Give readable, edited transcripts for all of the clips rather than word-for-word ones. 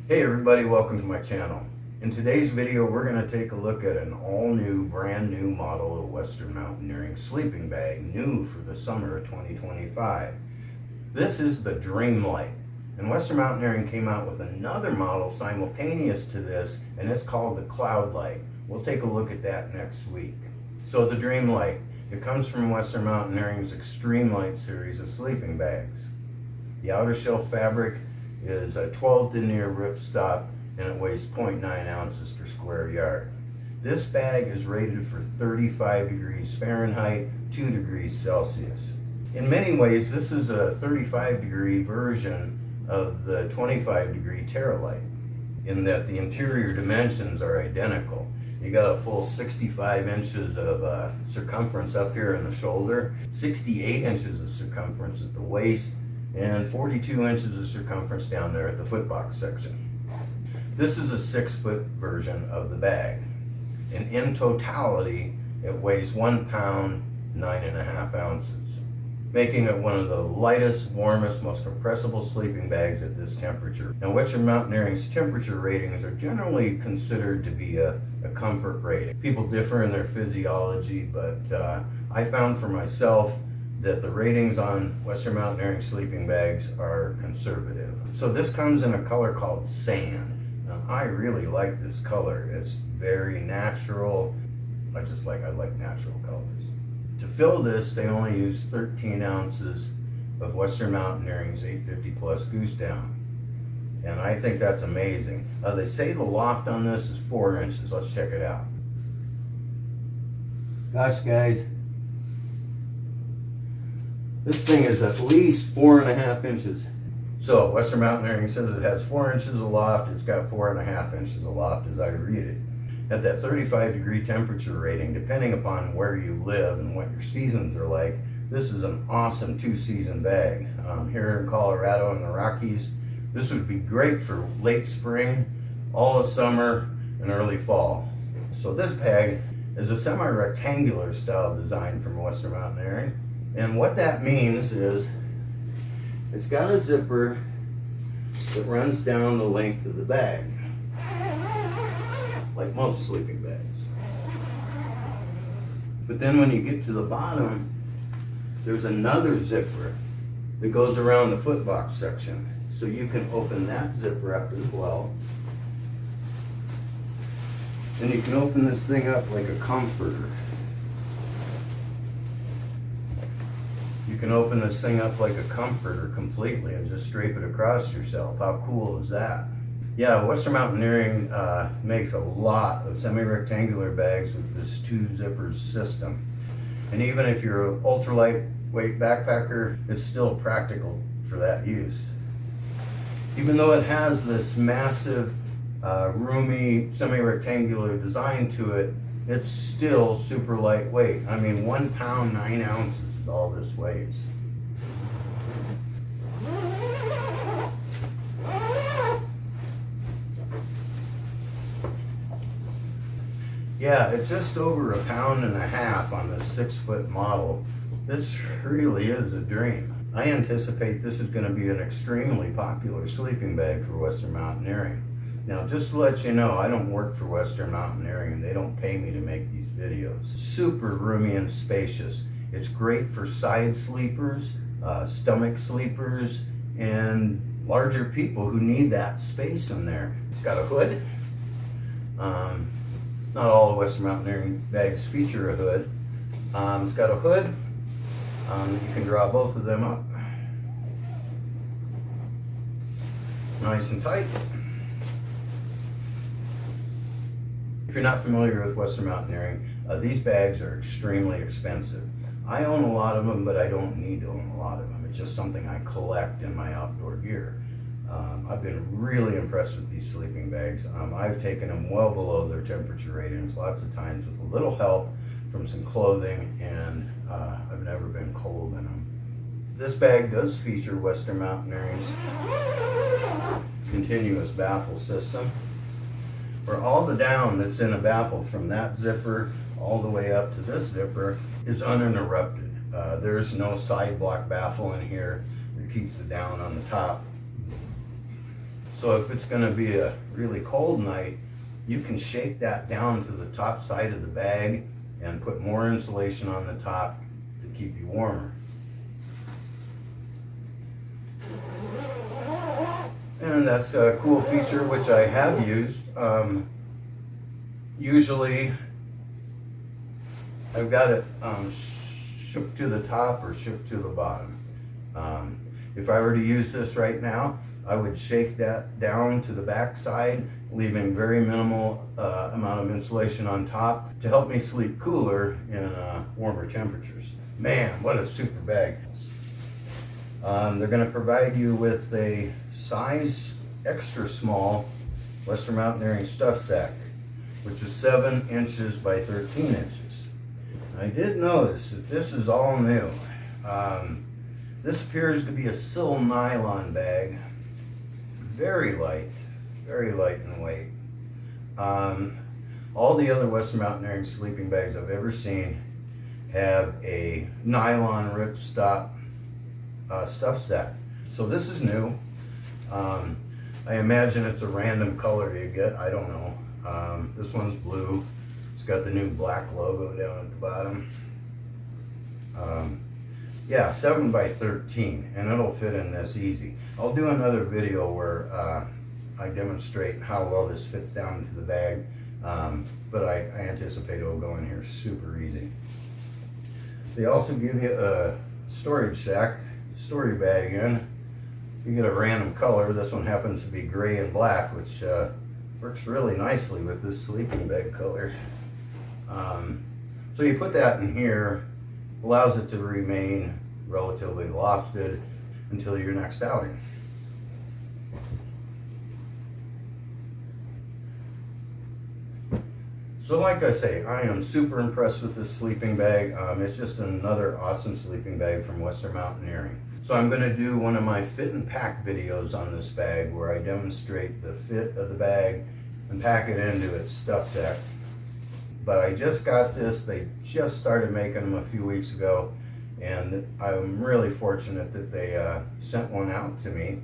Hey everybody, welcome to my channel. In today's video, we're going to take a look at an all-new, brand new model of Western Mountaineering sleeping bag, new for the summer of 2025. This is the Dreamlite, and Western Mountaineering came out with another model simultaneous to this, and it's called the Cloudlite. We'll take a look at that next week. So the Dreamlite, it comes from Western Mountaineering's Extremelight series of sleeping bags. The outer shell fabric is a 12 denier ripstop and it weighs 0.9 ounces per square yard. This bag is rated for 35 degrees Fahrenheit, 2 degrees Celsius. In many ways, this is a 35-degree version of the 25-degree Terralite, in that the interior dimensions are identical. You got a full 65 inches of circumference up here in the shoulder, 68 inches of circumference at the waist, and 42 inches of circumference down there at the footbox section. This is a 6-foot version of the bag, and in totality it weighs 1 pound 9.5 ounces, making it one of the lightest, warmest, most compressible sleeping bags at this temperature. Now, Western Mountaineering's temperature ratings are generally considered to be a comfort rating. People differ in their physiology, but I found for myself that the ratings on Western Mountaineering sleeping bags are conservative. So this comes in a color called sand. Now, I really like this color. It's very natural. I like natural colors. To fill this, they only use 13 ounces of Western Mountaineering's 850 Plus Goose Down. And I think that's amazing. They say the loft on this is 4 inches. Let's check it out. Gosh, guys. This thing is at least 4.5 inches. So Western Mountaineering says it has 4 inches of loft. It's got 4.5 inches of loft as I read it. At that 35-degree temperature rating, depending upon where you live and what your seasons are like, this is an awesome 2-season bag. Here in Colorado and the Rockies, this would be great for late spring, all of summer, and early fall. So this bag is a semi-rectangular style design from Western Mountaineering. And what that means is it's got a zipper that runs down the length of the bag, like most sleeping bags. But then when you get to the bottom, there's another zipper that goes around the footbox section. So you can open that zipper up as well. And you can open this thing up like a comforter. You can open this thing up like a comforter completely and just drape it across yourself. How cool is that? Yeah, Western Mountaineering makes a lot of semi-rectangular bags with this 2 zippers system. And even if you're an ultra lightweight backpacker, it's still practical for that use. Even though it has this massive, roomy, semi-rectangular design to it, it's still super lightweight. I mean, 1 pound 9 ounces. All this weighs. Yeah, it's just over 1.5 pounds on this 6-foot model. This really is a dream. I anticipate this is going to be an extremely popular sleeping bag for Western Mountaineering. Now, just to let you know, I don't work for Western Mountaineering and they don't pay me to make these videos. Super roomy and spacious. It's great for side sleepers, stomach sleepers, and larger people who need that space in there. It's got a hood. Not all the Western Mountaineering bags feature a hood. It's got a hood. You can draw both of them up. Nice and tight. If you're not familiar with Western Mountaineering, these bags are extremely expensive. I own a lot of them, but I don't need to own a lot of them. It's just something I collect in my outdoor gear. I've been really impressed with these sleeping bags. I've taken them well below their temperature ratings lots of times with a little help from some clothing, and I've never been cold in them. This bag does feature Western Mountaineering's continuous baffle system, where all the down that's in a baffle from that zipper all the way up to this zipper is uninterrupted. There's no side block baffle in here that keeps the down on the top. So if it's gonna be a really cold night, you can shake that down to the top side of the bag and put more insulation on the top to keep you warmer. And that's a cool feature which I have used. Usually I've got it shook to the top or shook to the bottom. If I were to use this right now, I would shake that down to the back side, leaving very minimal amount of insulation on top to help me sleep cooler in warmer temperatures. Man, what a super bag. They're going to provide you with a size extra small Western Mountaineering stuff sack, which is 7 inches by 13 inches. I did notice that this is all new. This appears to be a sil nylon bag, very light in weight. All the other Western Mountaineering sleeping bags I've ever seen have a nylon ripstop stuff sack. So this is new. I imagine it's a random color you get, I don't know. This one's blue. It's got the new black logo down at the bottom. Yeah, 7 by 13, and it'll fit in this easy. I'll do another video where I demonstrate how well this fits down into the bag, but I anticipate it will go in here super easy. They also give you a storage sack, storage bag in. You get a random color. This one happens to be gray and black, which works really nicely with this sleeping bag color. So you put that in here, allows it to remain relatively lofted until your next outing. So like I say, I am super impressed with this sleeping bag. It's just another awesome sleeping bag from Western Mountaineering. So I'm going to do one of my fit and pack videos on this bag where I demonstrate the fit of the bag and pack it into its stuff sack. But I just got this. They just started making them a few weeks ago, and I'm really fortunate that they sent one out to me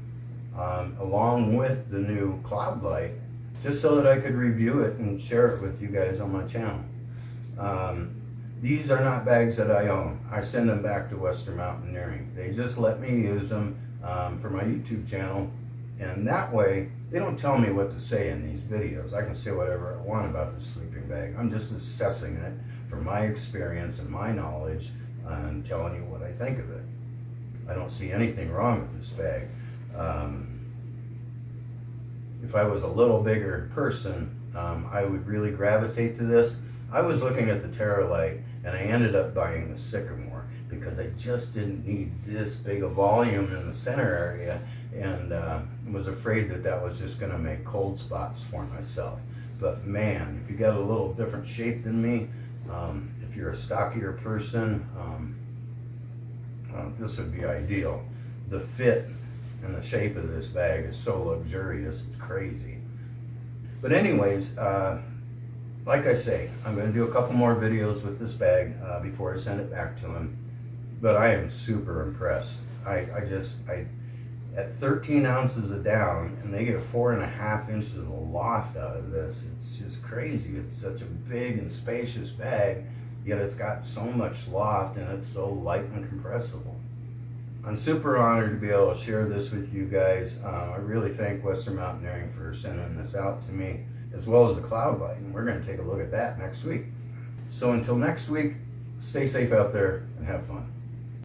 along with the new Cloud Light, just so that I could review it and share it with you guys on my channel. These are not bags that I own. I send them back to Western Mountaineering. They just let me use them for my YouTube channel, and that way they don't tell me what to say in these videos. I can say whatever I want about the sleeping bag. I'm just assessing it from my experience and my knowledge and telling you what I think of it. I don't see anything wrong with this bag. If I was a little bigger person, I would really gravitate to this. I was looking at the Dreamlite, and I ended up buying the Sycamore because I just didn't need this big a volume in the center area, and was afraid that that was just going to make cold spots for myself. But man, if you got a little different shape than me, if you're a stockier person, this would be ideal. The fit and the shape of this bag is so luxurious, it's crazy. But anyways, like I say, I'm going to do a couple more videos with this bag before I send it back to him. But I am super impressed. I at 13 ounces of down, and they get 4.5 inches of loft out of this. It's just crazy. It's such a big and spacious bag, yet it's got so much loft, and it's so light and compressible. I'm super honored to be able to share this with you guys. I really thank Western Mountaineering for sending this out to me, as well as the Cloud Light, and we're going to take a look at that next week. So until next week, stay safe out there and have fun.